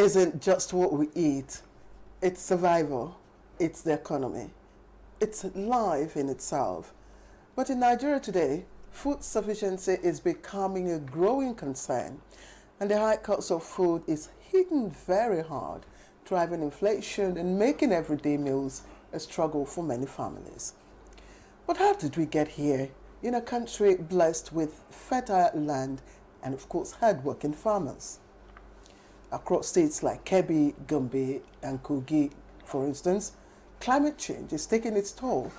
isn't just what we eat, it's survival, it's the economy, it's life in itself. But in Nigeria today, food sufficiency is becoming a growing concern, and the high cost of food is hitting very hard, driving inflation and making everyday meals a struggle for many families. But how did we get here in a country blessed with fertile land and, of course, hard-working farmers? Across states like Kebbi, Gombe, and Kogi, for instance, climate change is taking its toll.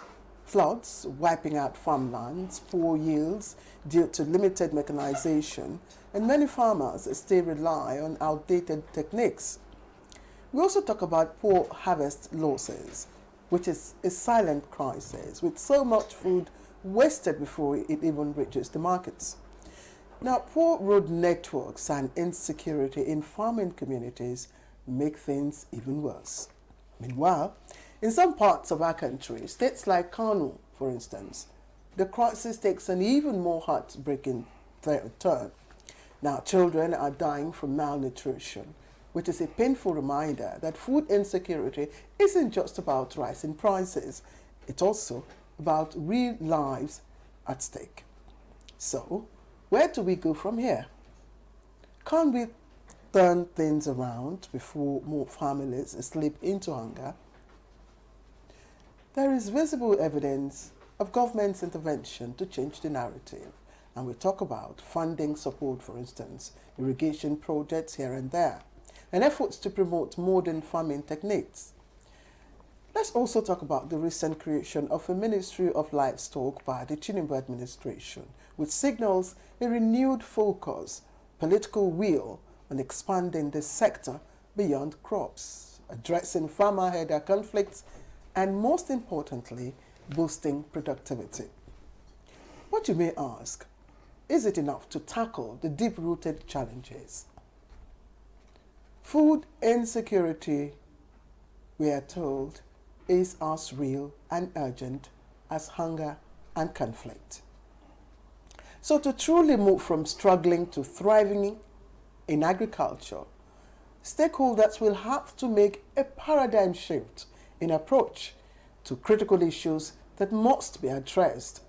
Floods wiping out farmlands, poor yields due to limited mechanization, and many farmers still rely on outdated techniques. We also talk about poor harvest losses, which is a silent crisis, with so much food wasted before it even reaches the markets. Now, poor road networks and insecurity in farming communities make things even worse. Meanwhile, in some parts of our country, states like Kano, for instance, the crisis takes an even more heartbreaking turn. Now, children are dying from malnutrition, which is a painful reminder that food insecurity isn't just about rising prices, it's also about real lives at stake. So, where do we go from here? Can't we turn things around before more families slip into hunger? There is visible evidence of government's intervention to change the narrative, and we talk about funding support, for instance, irrigation projects here and there, and efforts to promote modern farming techniques. Let's also talk about the recent creation of a Ministry of Livestock by the Tinubu administration, which signals a renewed focus, political will on expanding the sector beyond crops, addressing farmer-herder conflicts, and most importantly, boosting productivity. What you may ask, is it enough to tackle the deep-rooted challenges? Food insecurity, we are told, is as real and urgent as hunger and conflict. So to truly move from struggling to thriving in agriculture, stakeholders will have to make a paradigm shift in approach to critical issues that must be addressed.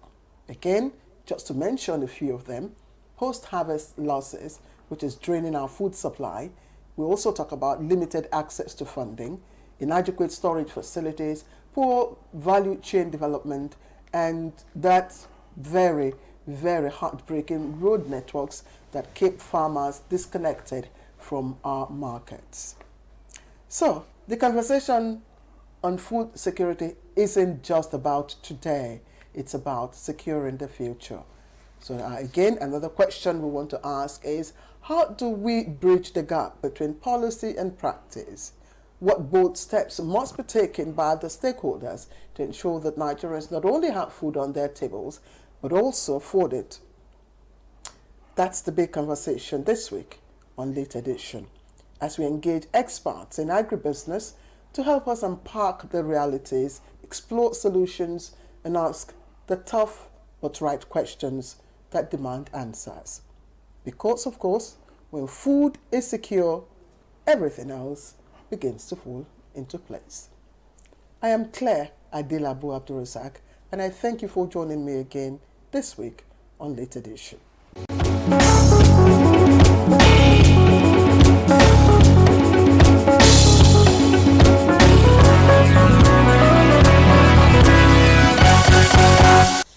Again, just to mention a few of them, post-harvest losses, which is draining our food supply. We also talk about limited access to funding, inadequate storage facilities, poor value chain development, and that very, very heartbreaking road networks that keep farmers disconnected from our markets. So, the conversation on food security isn't just about today, it's about securing the future. So again, another question we want to ask is, how do we bridge the gap between policy and practice? What bold steps must be taken by the stakeholders to ensure that Nigerians not only have food on their tables, but also afford it? That's the big conversation this week on Late Edition, as we engage experts in agribusiness to help us unpack the realities, explore solutions, and ask the tough but right questions that demand answers. Because, of course, when food is secure, everything else begins to fall into place. I am Claire Adilabu Abdurrazak, and I thank you for joining me again this week on Late Edition.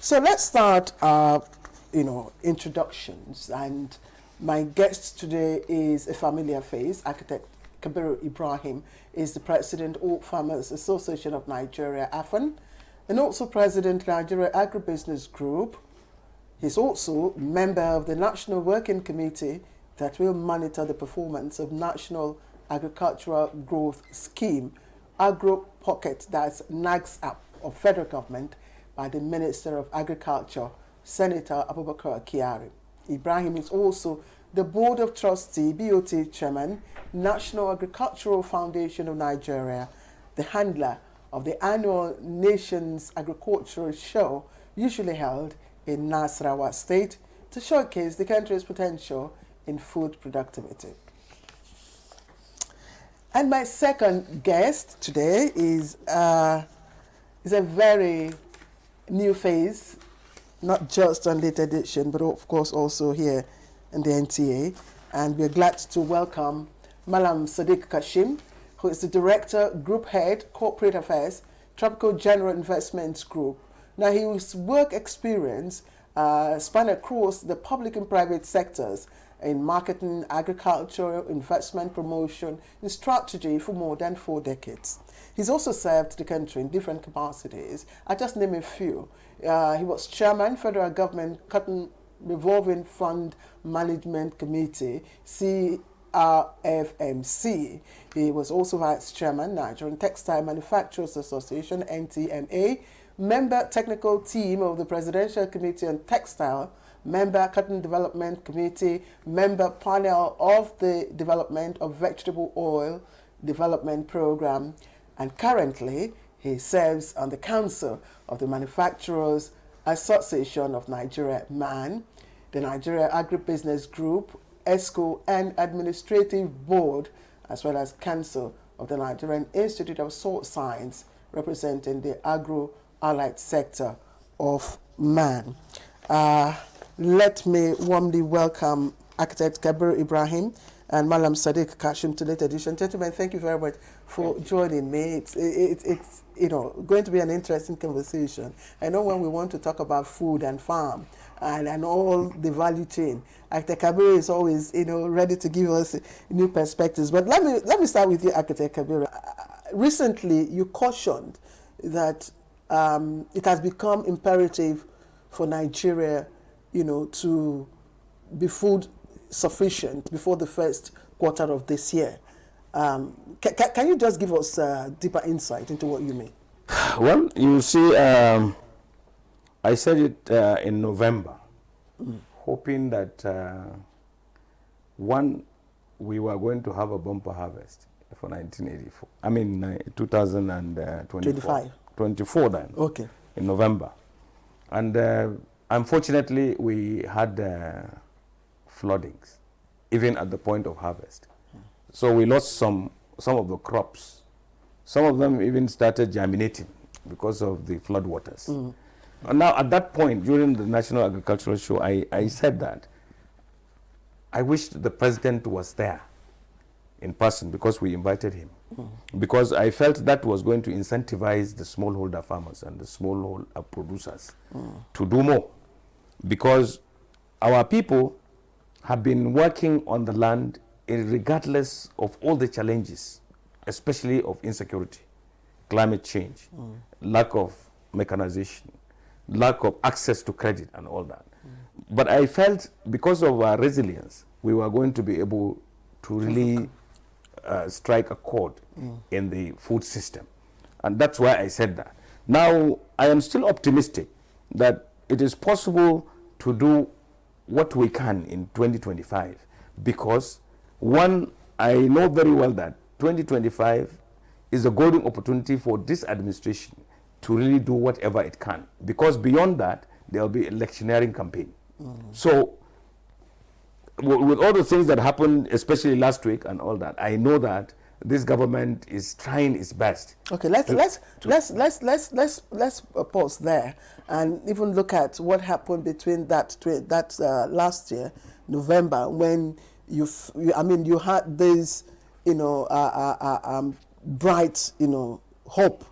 So let's start our, introductions, and my guest today is a familiar face. Architect Kabiru Ibrahim is the president of Farmers Association of Nigeria, AFAN, and also president Nigeria Agribusiness Group. He's also member of the National Working Committee that will monitor the performance of National Agricultural Growth Scheme, Agro Pocket, that's NAGS app of federal government, by the Minister of Agriculture, Senator Abubakar Kyari. Ibrahim is also the Board of Trustee, BOT Chairman, National Agricultural Foundation of Nigeria, the handler of the annual Nations Agricultural Show, usually held in Nasarawa State, to showcase the country's potential in food productivity. And my second guest today is a very new face, not just on Late Edition, but of course also here in the NTA. And we're glad to welcome Malam Sadiq Kashim, who is the Director, Group Head, Corporate Affairs, Tropical General Investments Group. Now, his work experience spanned across the public and private sectors in marketing, agriculture, investment promotion, and strategy for more than 4 decades. He's also served the country in different capacities. I just name a few. He was Chairman, Federal Government Cotton Revolving Fund Management Committee, CRFMC. He was also Vice Chairman, Nigerian Textile Manufacturers Association, NTMA, member technical team of the Presidential Committee on Textile, member Cotton Development Committee, member panel of the Development of Vegetable Oil Development Program, and currently he serves on the Council of the Manufacturers Association of Nigeria, MAN, the Nigeria Agribusiness Group, ESCO, and Administrative Board, as well as Council of the Nigerian Institute of Soil Science, representing the agro-allied sector of MAN. Let me warmly welcome Architect Kabir Ibrahim and Malam Sadiq Kashim to Late Edition. Gentlemen, thank you very much for joining me. It's going to be an interesting conversation. I know when we want to talk about food and farm and all the value chain, Architect Kabir is always ready to give us new perspectives. But let me start with you, Architect Kabir. Recently, you cautioned that it has become imperative for Nigeria to be food sufficient before the first quarter of this year. Can you just give us deeper insight into what you mean? Well, you see, I said it in November, hoping that we were going to have a bumper harvest for 1984. I mean, 2024. 24 then. Okay. In November. And unfortunately, we had floodings, even at the point of harvest. So we lost some of the crops. Some of them even started germinating because of the flood waters. And now, at that point, during the National Agricultural Show, I said that I wished the president was there in person because we invited him. Because I felt that was going to incentivize the smallholder farmers and the smallholder producers to do more. Because our people have been working on the land regardless of all the challenges, especially of insecurity, climate change, lack of mechanization, lack of access to credit and all that. But I felt because of our resilience, we were going to be able to really strike a chord in the food system. And that's why I said that. Now, I am still optimistic that it is possible to do what we can in 2025 because, one, I know very well that 2025 is a golden opportunity for this administration to really do whatever it can because beyond that, there will be electioneering campaign. So, with all the things that happened, especially last week and all that, I know that this government is trying its best. Okay, let's pause there and even look at what happened between that last year, November, when you had this bright hope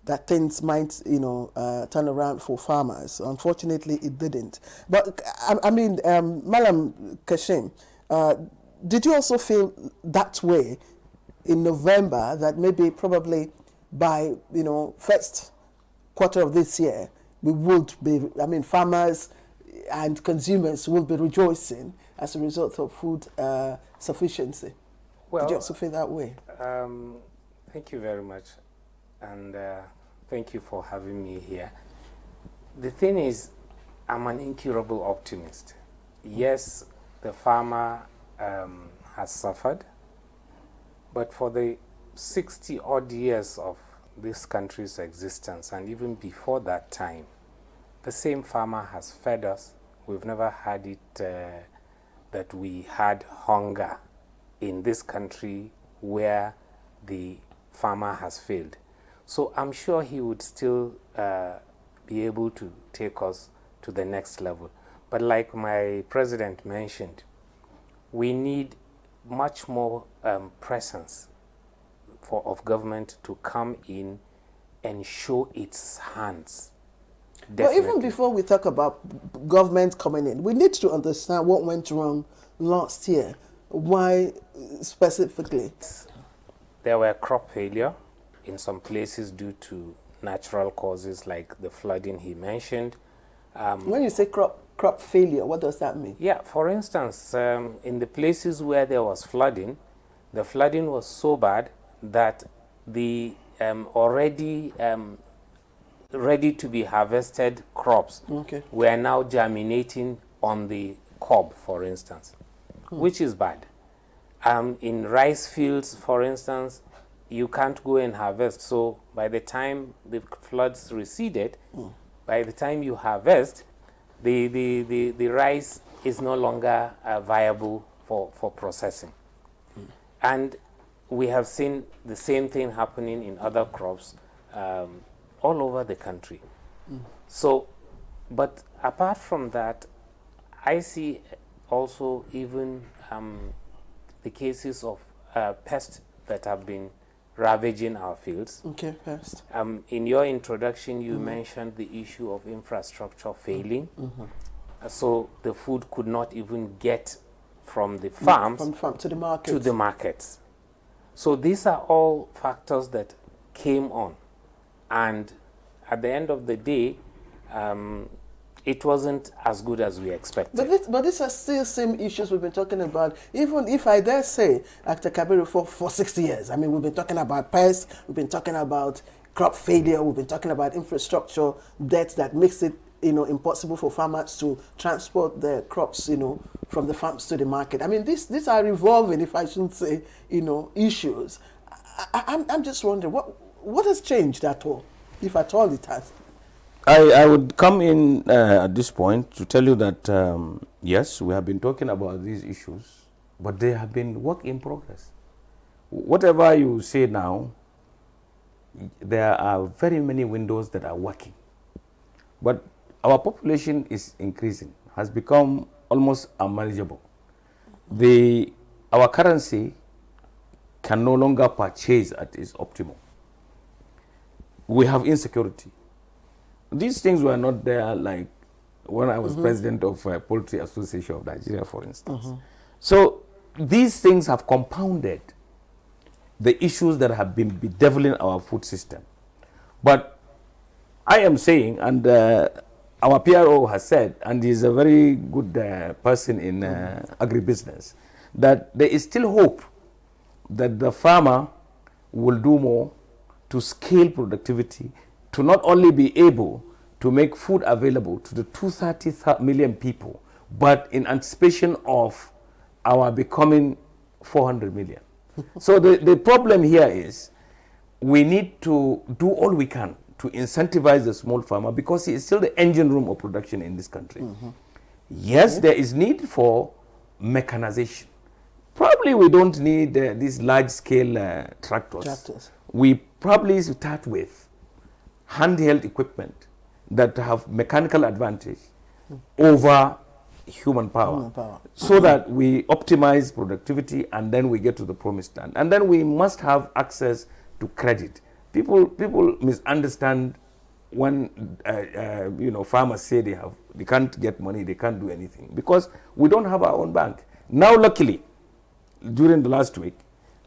that things might turn around for farmers. Unfortunately, it didn't. But Malam Kashim, did you also feel that way in November, that maybe probably by first quarter of this year we would be, farmers and consumers will be rejoicing as a result of food sufficiency? Well, did you also feel that way? Thank you very much, and thank you for having me here. The thing is, I'm an incurable optimist. Yes, the farmer has suffered, but for the 60-odd years of this country's existence, and even before that time, the same farmer has fed us. We've never had it that we had hunger in this country where the farmer has failed. So I'm sure he would still be able to take us to the next level. But like my president mentioned, we need much more presence of government to come in and show its hands. But even before we talk about government coming in, we need to understand what went wrong last year. Why specifically? There were crop failure in some places due to natural causes like the flooding he mentioned. When you say crop failure, what does that mean? Yeah, for instance, in the places where there was flooding, the flooding was so bad that the already ready to be harvested crops were now germinating on the cob, for instance, which is bad. In rice fields, for instance, you can't go and harvest. So by the time the floods receded, by the time you harvest, the rice is no longer viable for processing. And we have seen the same thing happening in other crops all over the country. So, but apart from that, I see also even the cases of pests that have been ravaging our fields. Okay, pests. In your introduction, you mentioned the issue of infrastructure failing. So the food could not even get from the farms from farm to the market. to the markets. So these are all factors that came on. And at the end of the day, it wasn't as good as we expected. But these are still same issues we've been talking about. Even if I dare say, Dr. Kabiru, for 60 years. I mean, we've been talking about pests, we've been talking about crop failure, we've been talking about infrastructure debt that makes it, impossible for farmers to transport their crops, from the farms to the market. I mean, these are revolving, if I shouldn't say, issues. I'm just wondering, what has changed at all, if at all it has? I would come in at this point to tell you that, yes, we have been talking about these issues, but they have been work in progress. Whatever you say now, there are very many windows that are working. But our population is increasing, has become almost unmanageable. Our currency can no longer purchase at its optimum. We have insecurity. These things were not there like when I was president of Poultry Association of Nigeria, for instance. So these things have compounded the issues that have been bedeviling our food system. But I am saying, and our PRO has said, and he's a very good person in agribusiness, that there is still hope that the farmer will do more to scale productivity, to not only be able to make food available to the 230 million people, but in anticipation of our becoming 400 million. So the problem here is we need to do all we can to incentivize the small farmer because he is still the engine room of production in this country. Yes, there is need for mechanization. Probably we don't need these large-scale tractors. We probably start with handheld equipment that have mechanical advantage over human power, so that we optimize productivity and then we get to the promised land. And then we must have access to credit. People misunderstand when farmers say they can't get money, they can't do anything because we don't have our own bank. Now, luckily, during the last week,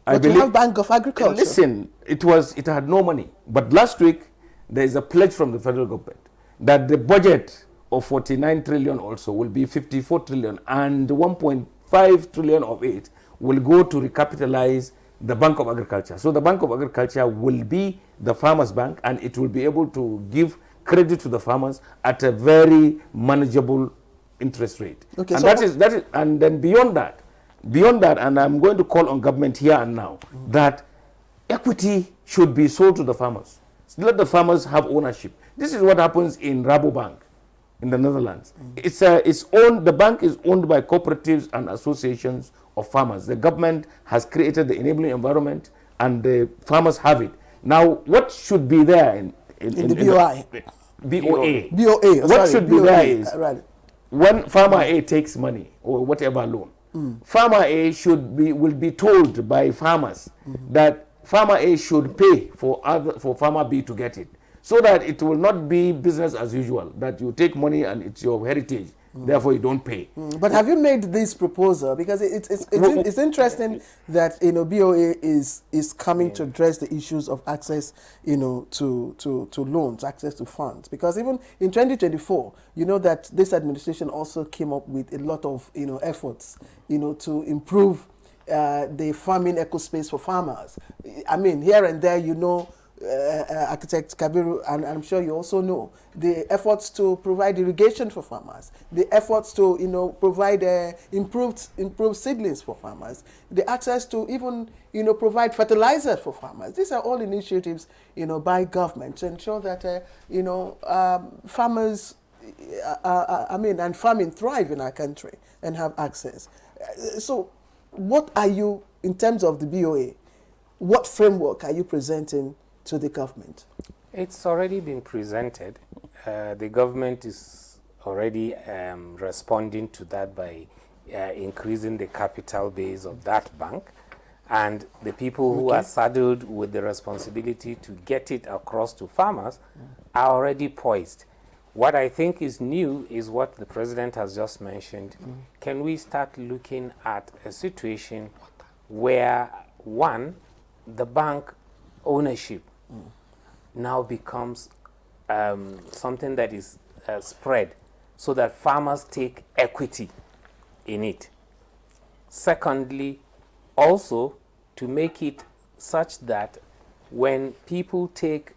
But you have Bank of Agriculture. Listen, it had no money. But last week, there is a pledge from the federal government that the budget of 49 trillion also will be 54 trillion and 1.5 trillion of it will go to recapitalize the Bank of Agriculture. So the Bank of Agriculture will be the farmers' bank and it will be able to give credit to the farmers at a very manageable interest rate. Okay, and so that is, and then beyond that, and I'm going to call on government here and now, that equity should be sold to the farmers. Let the farmers have ownership. This is what happens in Rabobank in the Netherlands. The bank is owned by cooperatives and associations of farmers. The government has created the enabling environment and the farmers have it. Now, what should be there in the BOI? BOA. BOA. What should be there is right. when farmer A takes money or whatever loan, farmer A will be told by farmers that farmer A should pay for farmer B to get it, so that it will not be business as usual, that you take money and it's your heritage, therefore you don't pay. But have you made this proposal? Because it's interesting that BOA is coming to address the issues of access to loans, access to funds. Because even in 2024, you know that this administration also came up with a lot of efforts to improve the farming ecospace for farmers. I mean, here and there, Architect Kabiru, and I'm sure you also know, the efforts to provide irrigation for farmers, the efforts to provide improved seedlings for farmers, the access to even provide fertilizer for farmers. These are all initiatives by government to ensure that farmers and farming thrive in our country and have access. So what are you, in terms of the BOA, what framework are you presenting to the government? It's already been presented. The government is already responding to that by increasing the capital base of that bank, and the people who are saddled with the responsibility to get it across to farmers are already poised. What I think is new is what the president has just mentioned. Can we start looking at a situation where, one, the bank ownership now becomes something that is spread, so that farmers take equity in it. Secondly, also to make it such that when people take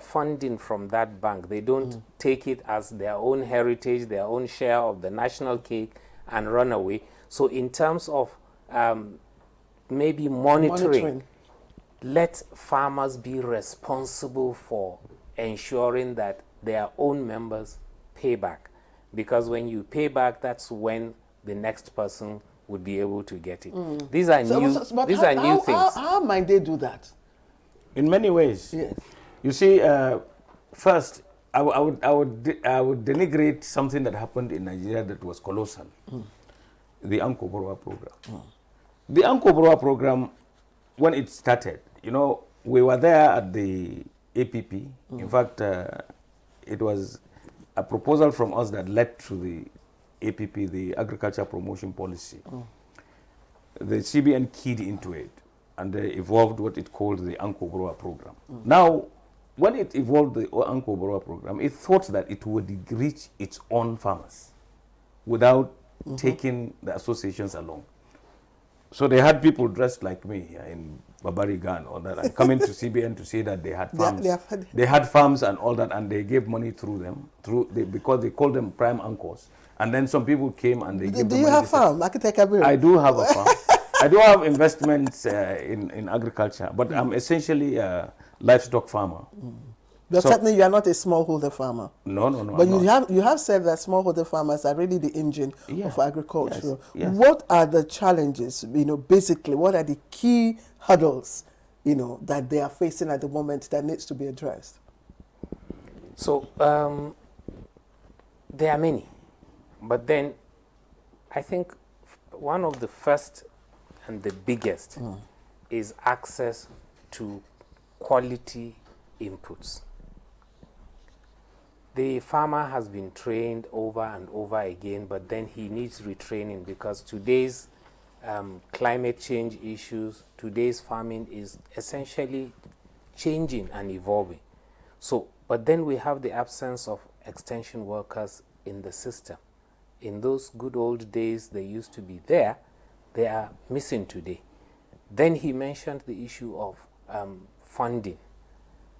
funding from that bank, they don't take it as their own heritage, their own share of the national cake and run away. So in terms of maybe monitoring, let farmers be responsible for ensuring that their own members pay back. Because when you pay back, that's when the next person would be able to get it. These are new things. How might they do that? In many ways. Yes. You see, first, I would denigrate something that happened in Nigeria that was colossal. The Anko Borowa program. The Anko Borowa program, when it started, we were there at the APP. In fact, it was a proposal from us that led to the APP, the Agriculture Promotion Policy. The CBN keyed into it, and they evolved what it called the Anko Borowa program. Now, when it evolved the Anko Borowa program, it thought that it would reach its own farmers without taking the associations along. So they had people dressed like me in Babariga and all that, and coming to CBN to say that they had farms. They had farms and all that, and they gave money through them, because they called them prime anchors. And then some people came and they gave them money. Do you have a farm? I do have a farm. I do have investments in agriculture, but I'm essentially a livestock farmer. But certainly you are not a smallholder farmer. No. But you have said that smallholder farmers are really the engine of agriculture. Yes. What are the challenges, basically, what are the key hurdles, that they are facing at the moment that needs to be addressed? So, there are many. But then, I think one of the first and the biggest is access to quality inputs. The farmer has been trained over and over again, but then he needs retraining, because today's climate change issues, today's farming is essentially changing and evolving. So, but then we have the absence of extension workers in the system. In those good old days, they used to be there. They are missing today. Then he mentioned the issue of funding,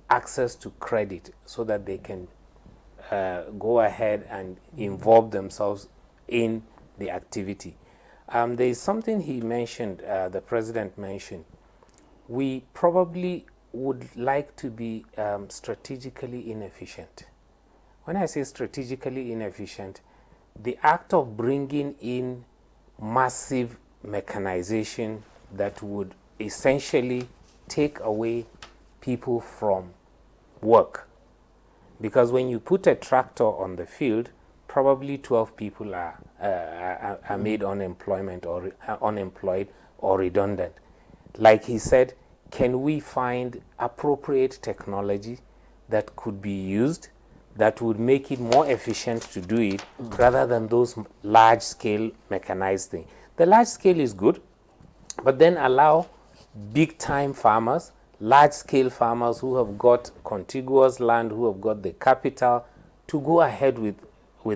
access to credit, so that they can go ahead and involve themselves in the activity. There is something he mentioned, the president mentioned. We probably would like to be strategically inefficient. When I say strategically inefficient, the act of bringing in massive mechanization that would essentially take away people from work. Because when you put a tractor on the field, probably 12 people are made unemployed or redundant. Like he said, can we find appropriate technology that could be used that would make it more efficient to do it rather than those large-scale mechanized things? The large scale is good, but then allow big-time farmers, large-scale farmers who have got contiguous land, who have got the capital, to go ahead with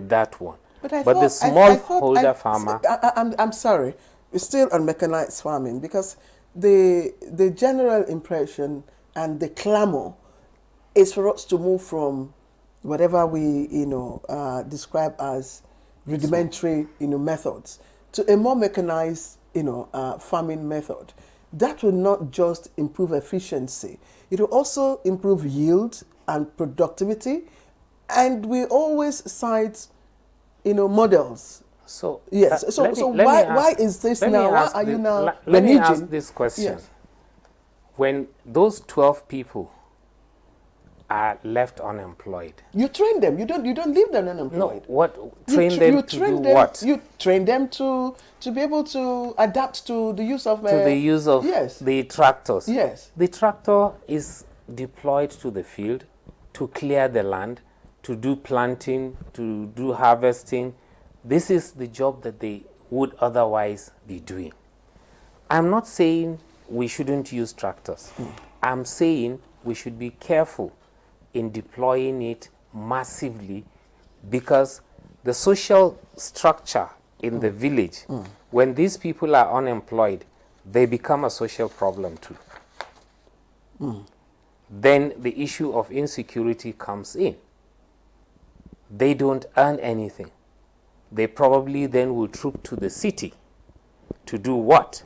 that one. But the smallholder farmer... I'm sorry, we're still on mechanized farming, because the general impression and the clamor is for us to move from whatever we describe as rudimentary methods to a more mechanized farming method. That will not just improve efficiency, it will also improve yield and productivity, and we always cite models. So yes. Why is this now? Why are you now? Let me ask this question. Yes. When those 12 people are left unemployed, you train them. You don't leave them unemployed. No. What train them to do what? You train them to be able to adapt to the use of yes, the tractors. Yes. The tractor is deployed to the field to clear the land, to do planting, to do harvesting. This is the job that they would otherwise be doing. I'm not saying we shouldn't use tractors. I'm saying we should be careful in deploying it massively, because the social structure in the village, when these people are unemployed, they become a social problem too. Then the issue of insecurity comes in. They don't earn anything. They probably then will troop to the city to do what?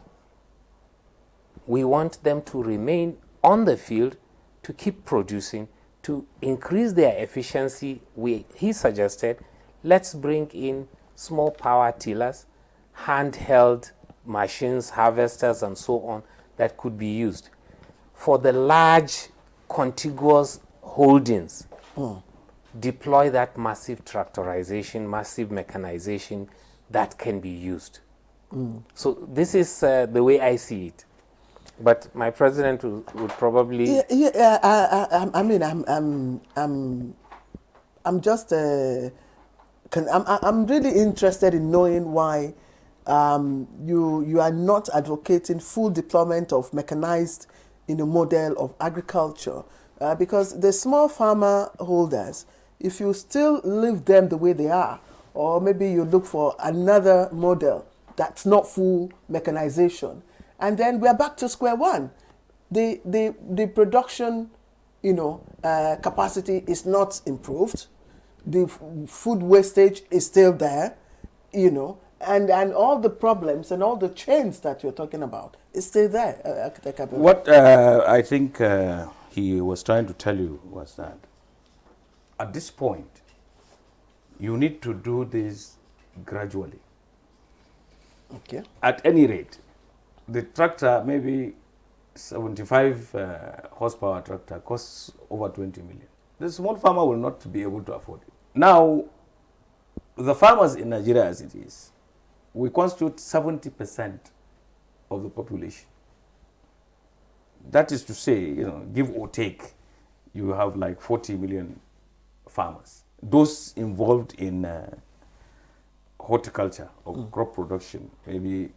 We want them to remain on the field, to keep producing, to increase their efficiency. He suggested, let's bring in small power tillers, handheld machines, harvesters, and so on, that could be used. For the large contiguous holdings, deploy that massive tractorization, massive mechanization that can be used. So this is the way I see it. But my president would probably... I'm just... I'm really interested in knowing why you are not advocating full deployment of mechanized model of agriculture, because the small farmer holders, if you still leave them the way they are, or maybe you look for another model that's not full mechanization, and then we're back to square one. The production capacity is not improved. The food wastage is still there, and all the problems and all the chains that you're talking about is still there. What I think he was trying to tell you was that at this point, you need to do this gradually. Okay. At any rate, the tractor, maybe 75 horsepower tractor, costs over 20 million. The small farmer will not be able to afford it. Now, the farmers in Nigeria as it is, we constitute 70% of the population. That is to say, give or take, you have like 40 million farmers. Those involved in horticulture or crop production, maybe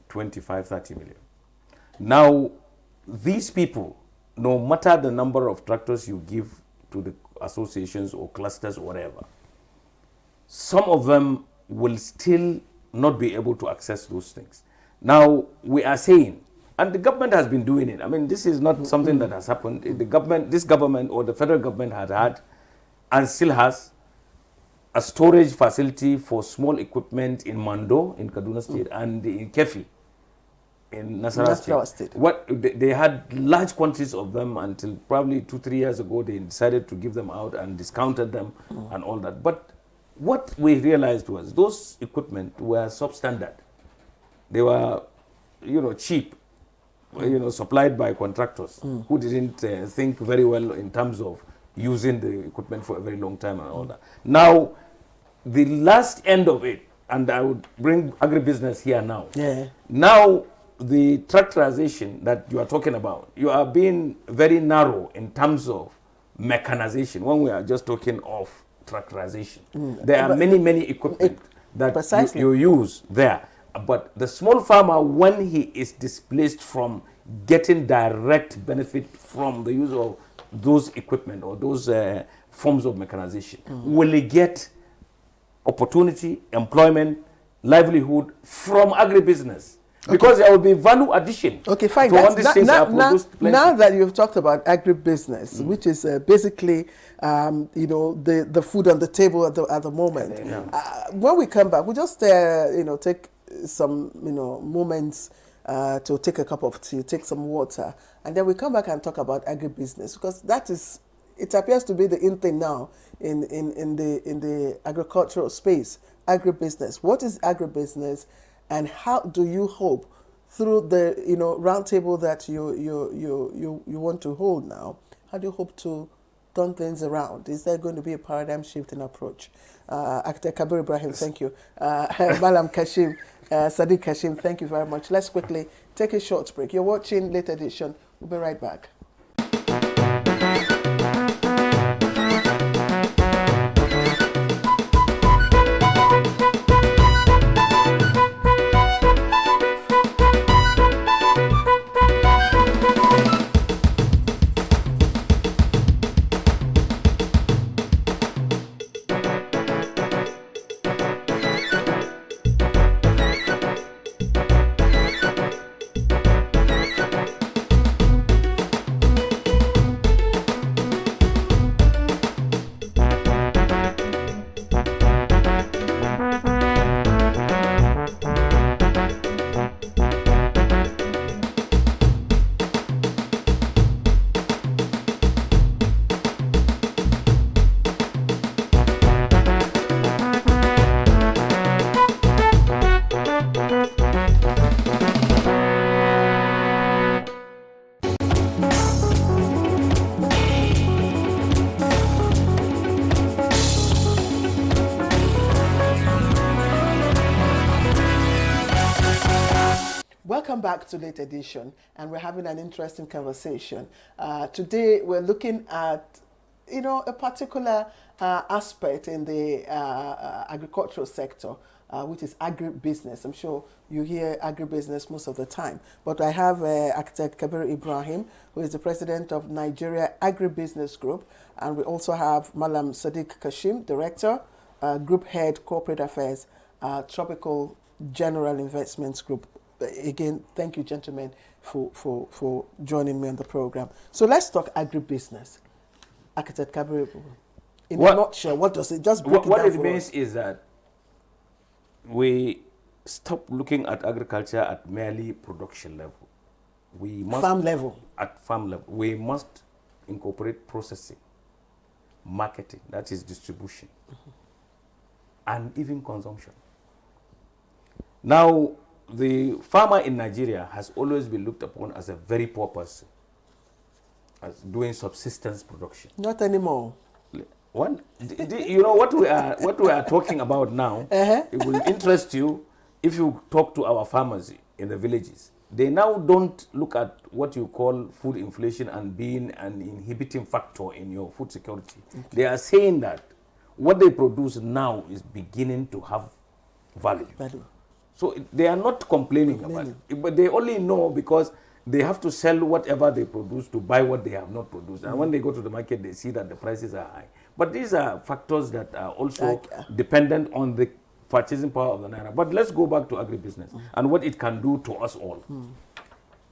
25, 30 million. Now, these people, no matter the number of tractors you give to the associations or clusters or whatever, some of them will still not be able to access those things. Now, we are saying, and the government has been doing it. I mean, this is not something that has happened. This government or the federal government had and still has a storage facility for small equipment in Mando, in Kaduna State, and in Kefi, in Nasarawa State. They had large quantities of them until probably 2-3 years ago. They decided to give them out and discounted them and all that. But what we realized was those equipment were substandard. They were, cheap. supplied by contractors who didn't think very well in terms of using the equipment for a very long time and all that. Now, the last end of it, and I would bring agribusiness here now. Yeah. Now, the tractorization that you are talking about, you are being very narrow in terms of mechanization when we are just talking of tractorization. There are many equipment that you use there. But the small farmer, when he is displaced from getting direct benefit from the use of those equipment or those forms of mechanization, will he get opportunity, employment, livelihood from agribusiness? Because there will be value addition. Okay, fine. To all these things are produced plenty. Now that you've talked about agribusiness, which is basically, the food on the table at the moment. When we come back, we just take some moments to take a cup of tea, take some water, and then we come back and talk about agribusiness, because it appears to be the in thing now in the agricultural space. Agribusiness. What is agribusiness? And how do you hope, through the roundtable that you want to hold now, how do you hope to turn things around? Is there going to be a paradigm shift in approach? Architect Kabir Ibrahim, thank you. Malam Kashim, Sadiq Kashim, thank you very much. Let's quickly take a short break. You're watching Late Edition. We'll be right back. Welcome back to Late Edition, and we're having an interesting conversation. Today we're looking at, a particular aspect in the agricultural sector, which is agribusiness. I'm sure you hear agribusiness most of the time, but I have Architect Kabir Ibrahim, who is the president of Nigeria Agribusiness Group, and we also have Malam Sadiq Kashim, director, group head, corporate affairs, Tropical General Investments Group. Again, thank you, gentlemen, for joining me on the program. So let's talk agribusiness. Architect Kabir, in a nutshell, what does it just break it down What it for means us? is that we stop looking at agriculture at merely production level. We must Farm level. At farm level, we must incorporate processing, marketing, that is distribution, and even consumption. Now, the farmer in Nigeria has always been looked upon as a very poor person, as doing subsistence production. Not anymore. What what we are talking about now? It will interest you if you talk to our farmers in the villages. They now don't look at what you call food inflation and being an inhibiting factor in your food security. Okay. They are saying that what they produce now is beginning to have value. So they are not complaining about it, but they only know because they have to sell whatever they produce to buy what they have not produced. And when they go to the market, they see that the prices are high. But these are factors that are also dependent on the purchasing power of the Naira. But let's go back to agribusiness and what it can do to us all.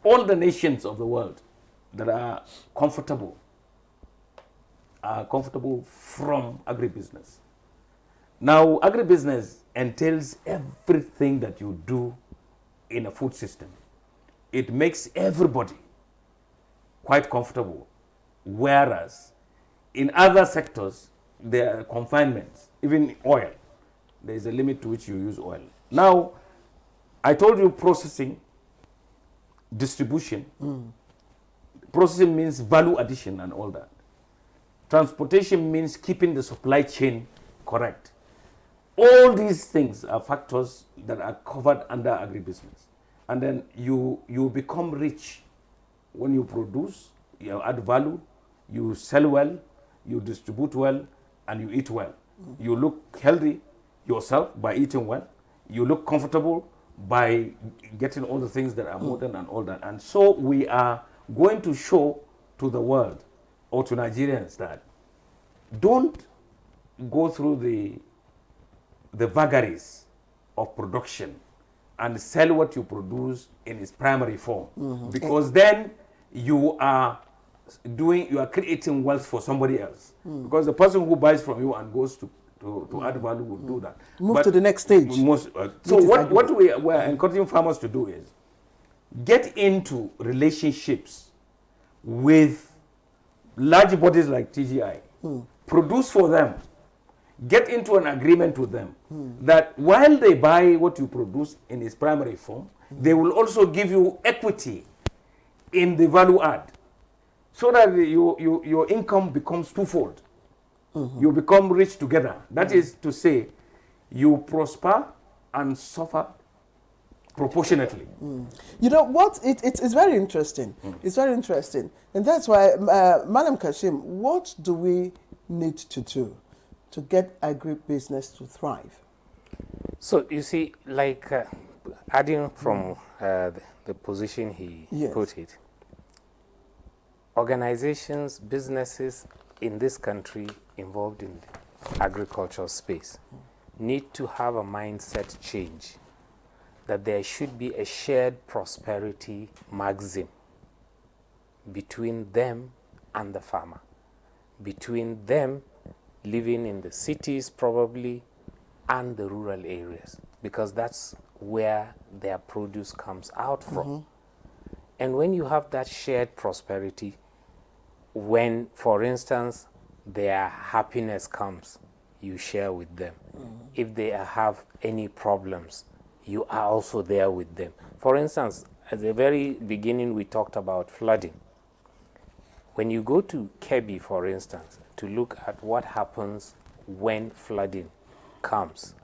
All the nations of the world that are comfortable from agribusiness. Now, agribusiness entails everything that you do in a food system. It makes everybody quite comfortable, whereas in other sectors, there are confinements, even oil. There is a limit to which you use oil. Now, I told you processing, distribution. Processing means value addition and all that. Transportation means keeping the supply chain correct. All these things are factors that are covered under agribusiness. And then you become rich when you produce, you add value, you sell well, you distribute well, and you eat well. You look healthy yourself by eating well. You look comfortable by getting all the things that are modern and all that. And so we are going to show to the world or to Nigerians that don't go through the vagaries of production and sell what you produce in its primary form, because then you are creating wealth for somebody else, because the person who buys from you and goes to add value will do that. Move to the next stage. So what we are encouraging farmers to do is get into relationships with large bodies like TGI, produce for them, get into an agreement with them that while they buy what you produce in its primary form, they will also give you equity in the value add, so that your income becomes twofold. You become rich together. That is to say, you prosper and suffer proportionately. You know what? It's very interesting. It's very interesting. And that's why, Madam Kashim, what do we need to do to get agribusiness to thrive? So you see, like adding from the position he put it, organizations, businesses in this country involved in the agricultural space need to have a mindset change that there should be a shared prosperity maxim between them and the farmer, between them living in the cities probably and the rural areas, because that's where their produce comes out from. And when you have that shared prosperity, when, for instance, their happiness comes, you share with them. If they have any problems, you are also there with them. For instance, at the very beginning, we talked about flooding. When you go to Kebbi, for instance, to look at what happens when flooding comes,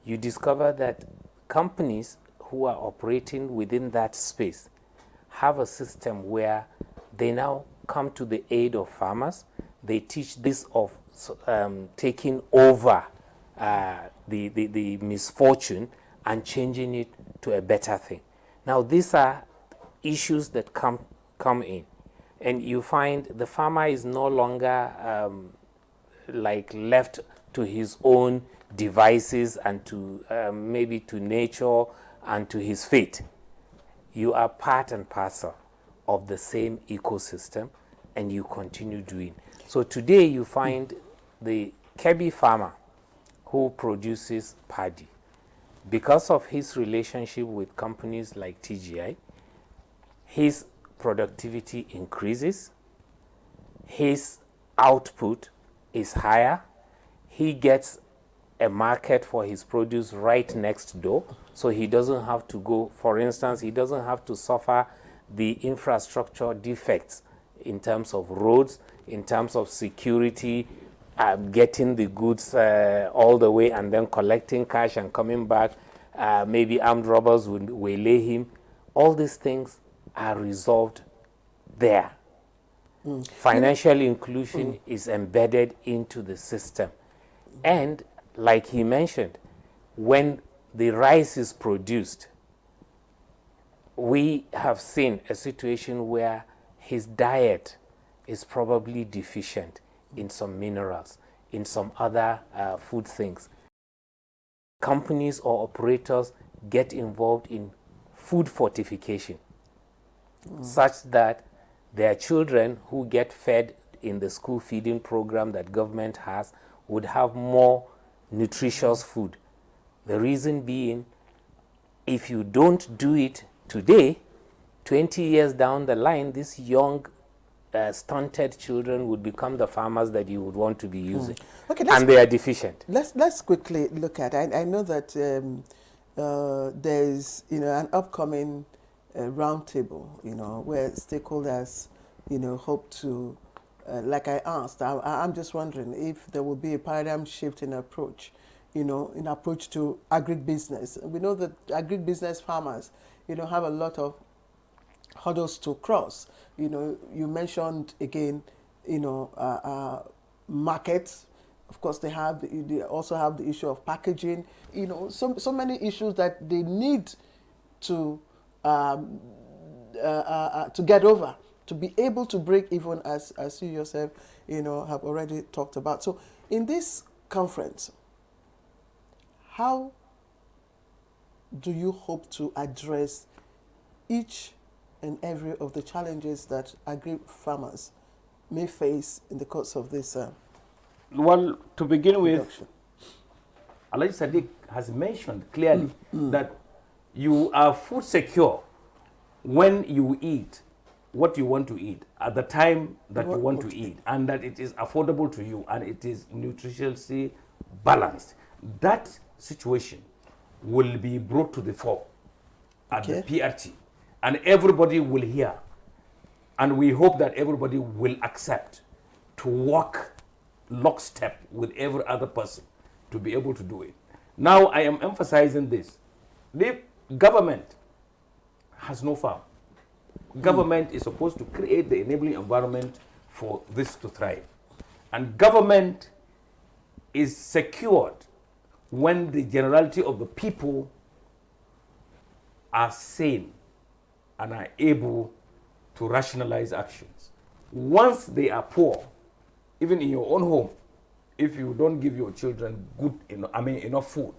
you discover that companies who are operating within that space have a system where they now come to the aid of farmers. They teach this of taking over the misfortune and changing it to a better thing. Now, these are issues that come in, and you find the farmer is no longer like left to his own devices and to maybe to nature and to his fate. You are part and parcel of the same ecosystem, and you continue doing. So today you find the Kebbi farmer who produces paddy. Because of his relationship with companies like TGI, his productivity increases, his output is higher, he gets a market for his produce right next door, so he doesn't have to go, for instance, he doesn't have to suffer the infrastructure defects in terms of roads, in terms of security, getting the goods all the way and then collecting cash and coming back. Maybe armed robbers would waylay him. All these things are resolved there. Financial inclusion is embedded into the system. And like he mentioned, when the rice is produced, we have seen a situation where his diet is probably deficient in some minerals, in some other food things. Companies or operators get involved in food fortification, such that their children who get fed in the school feeding program that government has would have more nutritious food. The reason being, if you don't do it today, 20 years down the line, these young stunted children would become the farmers that you would want to be using. Okay, and they are deficient. Let's quickly look at, I know that there's an upcoming roundtable, where stakeholders, hope to, like I asked, I'm just wondering if there will be a paradigm shift in approach, in approach to agribusiness. We know that agribusiness farmers, have a lot of hurdles to cross. You mentioned again, markets. Of course, they also have the issue of packaging. So many issues that they need to get over to be able to break even, as you yourself, have already talked about. So, in this conference, how do you hope to address each and every of the challenges that agri farmers may face in the course of this Well, to begin with, production? Alhaji Sadiq has mentioned clearly that you are food secure when you eat what you want to eat at the time that you want to eat, and that it is affordable to you and it is nutritionally balanced. That situation will be brought to the fore at the PRT, and everybody will hear, and we hope that everybody will accept to walk lockstep with every other person to be able to do it. Now, I am emphasizing this. The government has no farm. Government is supposed to create the enabling environment for this to thrive. And government is secured when the generality of the people are sane and are able to rationalize actions. Once they are poor, even in your own home, if you don't give your children enough food,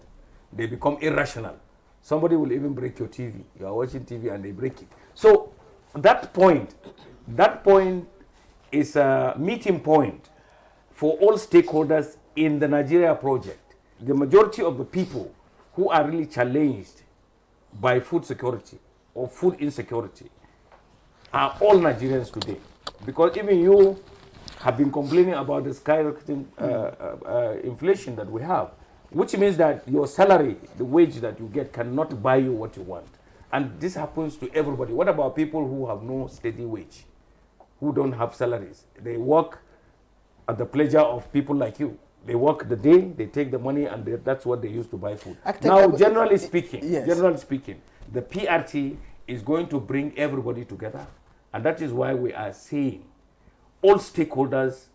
they become irrational. Somebody will even break your TV. You are watching TV and they break it. So that point is a meeting point for all stakeholders in the Nigeria project. The majority of the people who are really challenged by food security or food insecurity are all Nigerians today. Because even you have been complaining about the skyrocketing inflation that we have, which means that your salary, the wage that you get, cannot buy you what you want. And this happens to everybody. What about people who have no steady wage, who don't have salaries? They work at the pleasure of people like you. They work the day, they take the money, and that's what they use to buy food. Now, generally speaking, the PRT is going to bring everybody together. And that is why we are saying all stakeholders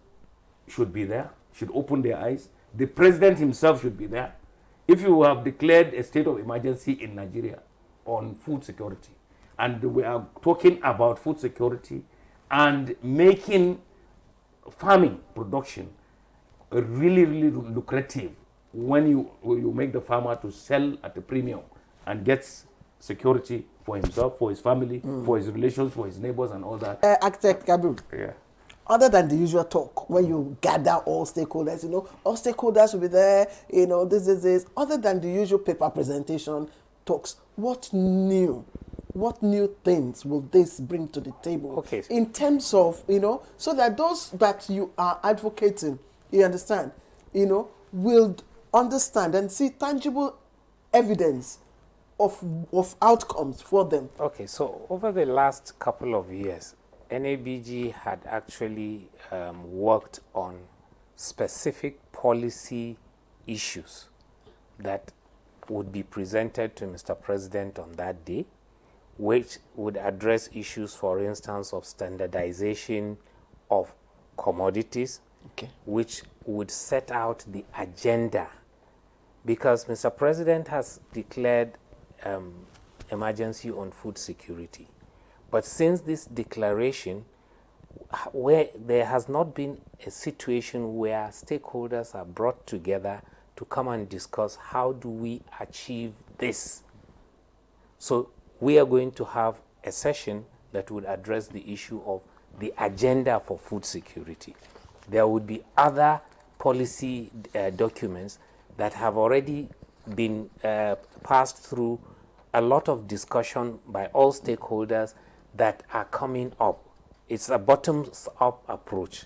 should be there, should open their eyes. The president himself should be there. If you have declared a state of emergency in Nigeria on food security, and we are talking about food security and making farming production really, really lucrative when you make the farmer to sell at a premium and gets security for himself, for his family, for his relations, for his neighbors and all that. Architect Gabriel. Yeah. Other than the usual talk, when you gather all stakeholders, all stakeholders will be there, this. Other than the usual paper presentation talks, what new things will this bring to the table? Okay. In terms of, so that those that you are advocating, you understand, will understand and see tangible evidence of outcomes for them. Okay, so over the last couple of years, NABG had actually worked on specific policy issues that would be presented to Mr. President on that day, which would address issues, for instance, of standardization of commodities, which would set out the agenda. Because Mr. President has declared emergency on food security. But since this declaration, where there has not been a situation where stakeholders are brought together to come and discuss how do we achieve this. So we are going to have a session that would address the issue of the agenda for food security. There would be other policy documents that have already been passed through a lot of discussion by all stakeholders that are coming up. It's a bottoms-up approach.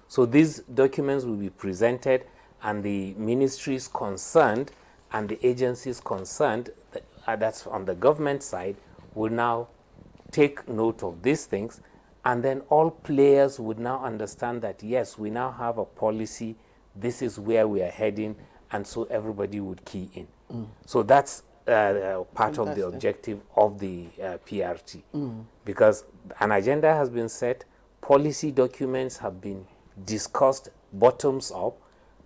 So these documents will be presented, and the ministries concerned and the agencies concerned, that's on the government side, will now take note of these things, and then all players would now understand that, yes, we now have a policy, this is where we are heading, and so everybody would key in. So that's part of the objective of the PRT, because an agenda has been set, policy documents have been discussed bottoms up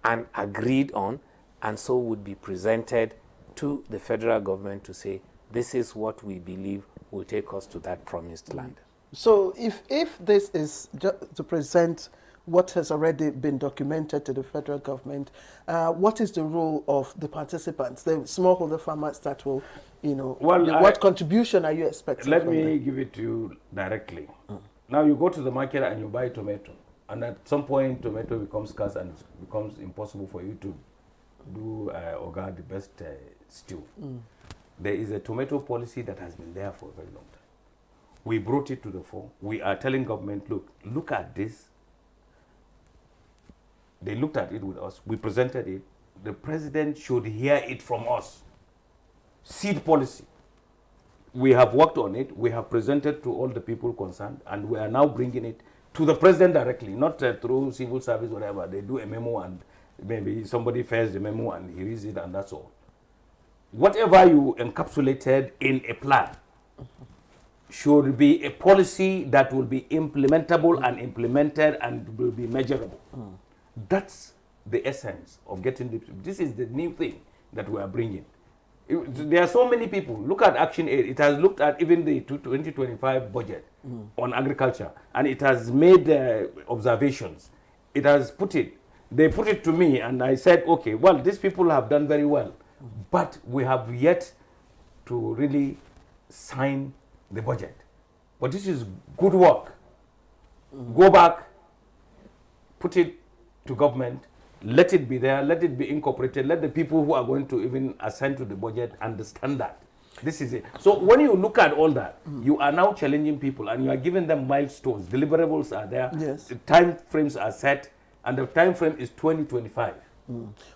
and agreed on, and so would be presented to the federal government to say, this is what we believe will take us to that promised land. So if this is just to present what has already been documented to the federal government, what is the role of the participants, the smallholder farmers that will, what contribution are you expecting? Let me give it to you directly. Now you go to the market and you buy tomato, and at some point tomato becomes scarce and it becomes impossible for you to do Oga the best stew. There is a tomato policy that has been there for a very long time. We brought it to the fore. We are telling government, look at this. They looked at it with us. We presented it. The president should hear it from us. Seed policy. We have worked on it. We have presented to all the people concerned, and we are now bringing it to the president directly, not through civil service, whatever. They do a memo, and maybe somebody fares the memo and he reads it, and that's all. Whatever you encapsulated in a plan should be a policy that will be implementable and implemented and will be measurable. That's the essence of getting this is the new thing that we are bringing. There are so many people. Look at Action Aid. It has looked at even the 2025 budget on agriculture, and it has made observations. It has put it. They put it to me, and I said, okay, well, these people have done very well, but we have yet to really sign the budget. But this is good work. Go back, put it to government, let it be there, let it be incorporated, let the people who are going to even assign to the budget understand that. This is it. So when you look at all that, you are now challenging people and you are giving them milestones. Deliverables are there, yes. The time frames are set, and the time frame is 2025.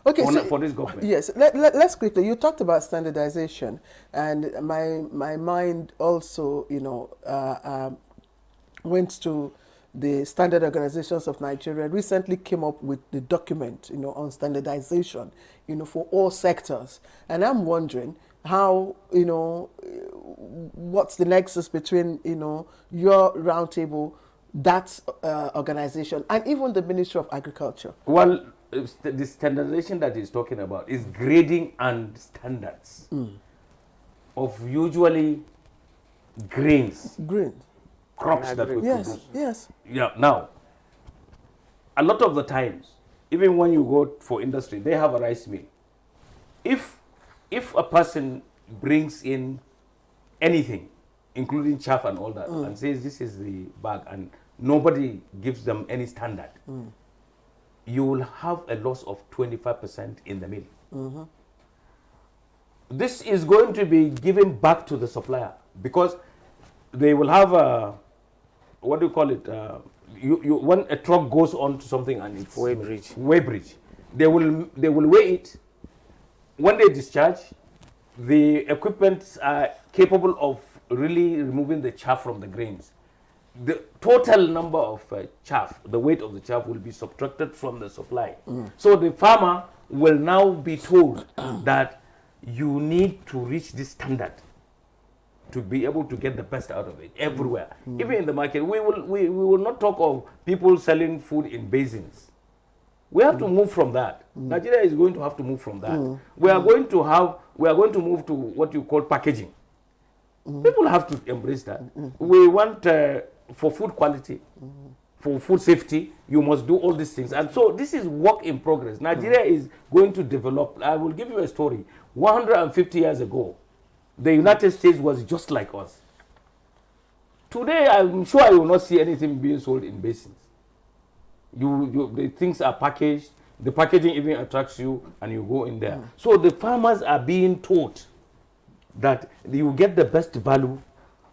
Okay, for this government. Yes, let's quickly. You talked about standardization, and my mind also, went to the Standard Organizations of Nigeria. Recently came up with the document, on standardization, for all sectors, and I'm wondering how, what's the nexus between, your roundtable, that organization, and even the Ministry of Agriculture. Well, the standardization that he's talking about is grading and standards of usually grains, crops that we produce. Yes. Yeah. Now, a lot of the times, even when you go for industry, they have a rice mill. If a person brings in anything, including chaff and all that, and says this is the bag, and nobody gives them any standard, you will have a loss of 25% in the mill. This is going to be given back to the supplier, because they will have a, what do you call it? When a truck goes on to something and it's weighbridge, they will weigh it. When they discharge, the equipment are capable of really removing the chaff from the grains. The total number of chaff, the weight of the chaff, will be subtracted from the supply. So the farmer will now be told that you need to reach this standard to be able to get the best out of it everywhere. Even in the market, we will not talk of people selling food in basins. We have to move from that. Nigeria is going to have to move from that. We are going to move to what you call packaging. People have to embrace that. We want for food quality, for food safety, you must do all these things. And so this is work in progress. Nigeria is going to develop. I will give you a story. 150 years ago, the United States was just like us. Today, I'm sure I will not see anything being sold in basins. The things are packaged. The packaging even attracts you, and you go in there. So the farmers are being taught that you get the best value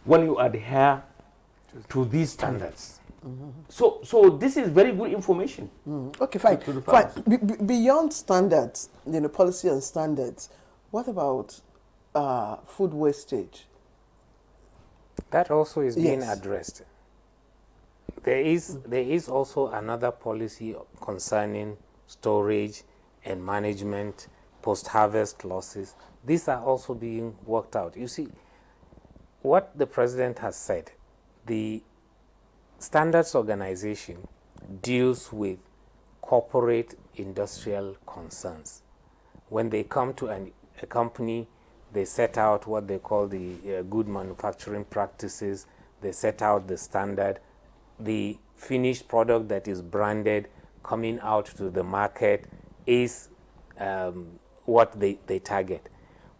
when you adhere to these standards. So this is very good information. Okay, fine. Beyond standards, policy and standards, what about food wastage? That also is being Yes. addressed. There is also another policy concerning storage and management, post-harvest losses. These are also being worked out. You see, what the president has said, the Standards Organization deals with corporate industrial concerns. When they come to a company, they set out what they call the good manufacturing practices. They set out the standard. The finished product that is branded coming out to the market is what they target.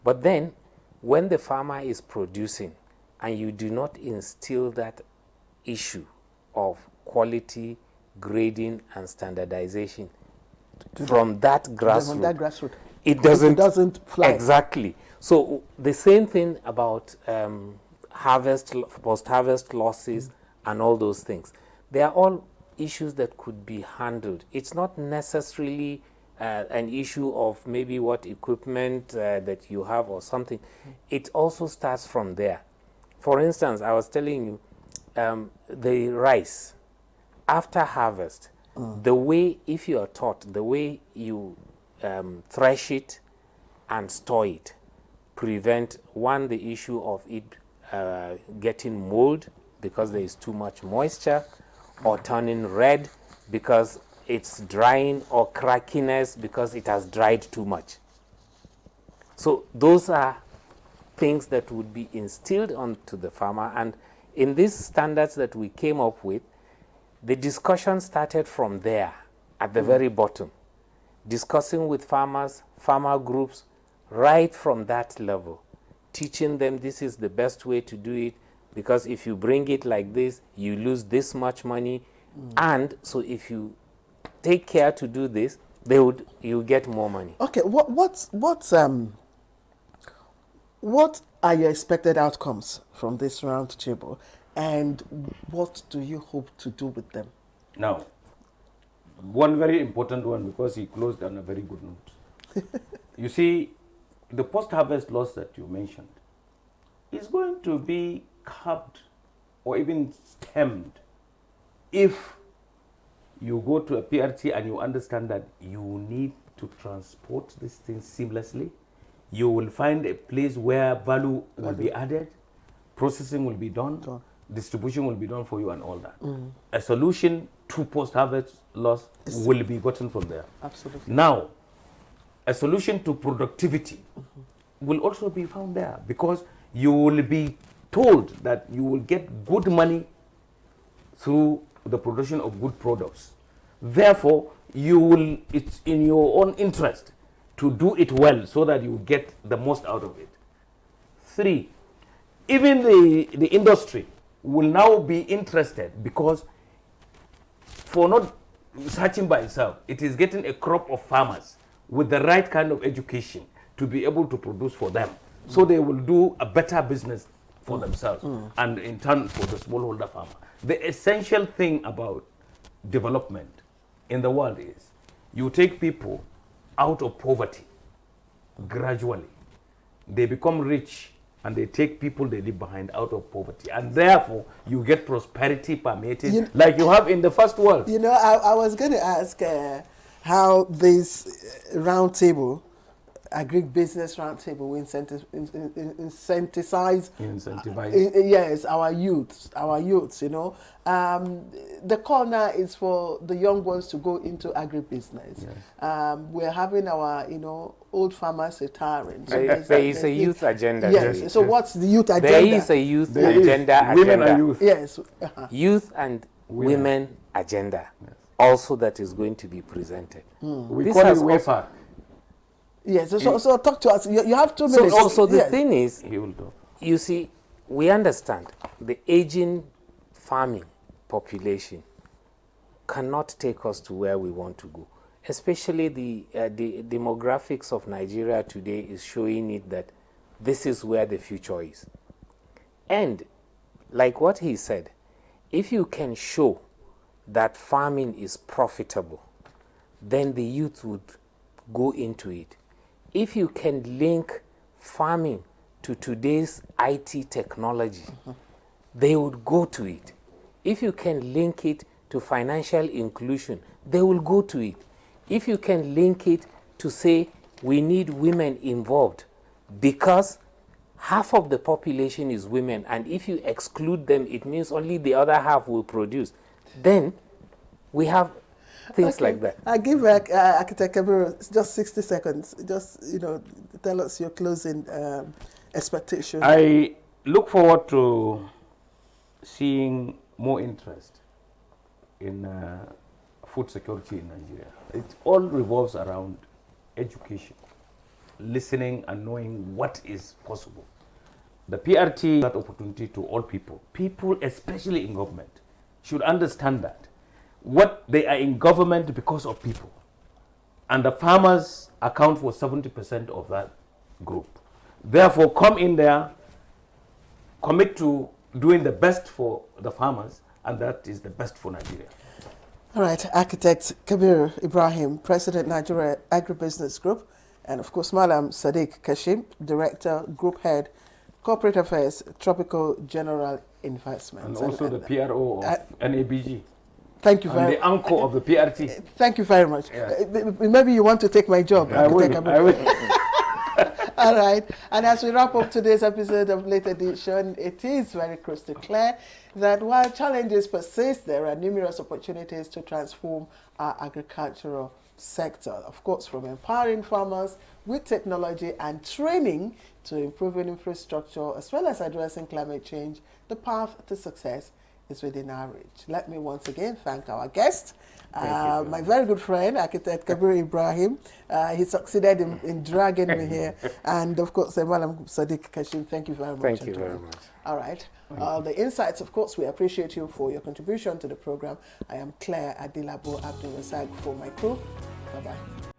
But then, when the farmer is producing and you do not instill that issue of quality, grading, and standardization from that grassroots, From that grassroots. it doesn't fly. Exactly. So the same thing about post-harvest losses and all those things. They are all issues that could be handled. It's not necessarily an issue of maybe what equipment that you have or something. It also starts from there. For instance, I was telling you, the rice, after harvest, the way, if you are taught, the way you thresh it and store it, prevent, one, the issue of it getting mold because there is too much moisture, or turning red because it's drying, or crackiness because it has dried too much. So those are things that would be instilled onto the farmer. And in these standards that we came up with, the discussion started from there at the very bottom, discussing with farmers, farmer groups, right from that level, teaching them this is the best way to do it, because if you bring it like this, you lose this much money. And so if you take care to do this, you get more money. Okay, what are your expected outcomes from this round table, and what do you hope to do with them? Now, one very important one, because he closed on a very good note. You see, the post-harvest loss that you mentioned is going to be curbed or even stemmed if you go to a PRT and you understand that you need to transport these things seamlessly. You will find a place where value will be added, processing will be done, distribution will be done for you, and all that. A solution to post-harvest loss will be gotten from there. Absolutely. Now, a solution to productivity will also be found there, because you will be told that you will get good money through the production of good products. Therefore, it's in your own interest to do it well so that you get the most out of it. 3, even the industry will now be interested, because for not searching by itself, it is getting a crop of farmers with the right kind of education to be able to produce for them. So they will do a better business for themselves and in turn for the smallholder farmer. The essential thing about development in the world is you take people out of poverty gradually. They become rich and they take people they leave behind out of poverty. And therefore, you get prosperity permeated like you have in the first world. You know, I was going to ask how this roundtable, agribusiness roundtable, will incentivize yes, our youths, you know. The call now is for the young ones to go into agribusiness. Yes. We're having our, old farmers retiring. So there is a youth agenda. Yes. So what's the youth agenda? There is a youth agenda. Women and youth. Yes. Youth and women agenda. Yes. Also that is going to be presented. We call it WAFAC. Yes, so talk to us. You have 2 minutes. So the thing is, you see, we understand the aging farming population cannot take us to where we want to go. Especially the demographics of Nigeria today is showing it that this is where the future is. And like what he said, if you can show that farming is profitable, then the youth would go into it. If you can link farming to today's IT technology, they would go to it. If you can link it to financial inclusion, they will go to it. If you can link it to say we need women involved, because half of the population is women, and if you exclude them, it means only the other half will produce. Then we have things like that. I give Architect Kabiru just 60 seconds. Just, tell us your closing expectation. I look forward to seeing more interest in food security in Nigeria. It all revolves around education, listening and knowing what is possible. The PRT, that opportunity to all people. People, especially in government, should understand that. What they are in government because of people. And the farmers account for 70% of that group. Therefore, come in there, commit to doing the best for the farmers, and that is the best for Nigeria. All right, Architect Kabiru Ibrahim, President, Nigeria Agribusiness Group, and of course, Malam Sadiq Kashim, Director, Group Head, Corporate Affairs, Tropical General Investments. And also the PRO of NABG. Thank you very much. The uncle of the PRT. Thank you very much. Yeah. Maybe you want to take my job. I will. All right. And as we wrap up today's episode of Late Edition, it is very crystal clear that while challenges persist, there are numerous opportunities to transform our agricultural sector. Of course, from empowering farmers with technology and training to improving infrastructure, as well as addressing climate change, the path to success is within our reach. Let me once again thank our guest, my very good friend, Architect Kabiru Ibrahim. He succeeded in dragging me here. And of course, Malam Sadiq Kashim, thank you very much. Thank you very much. All right. The insights, of course, we appreciate you for your contribution to the program. I am Claire Adilabo Abdul Razak for my crew. Bye-bye.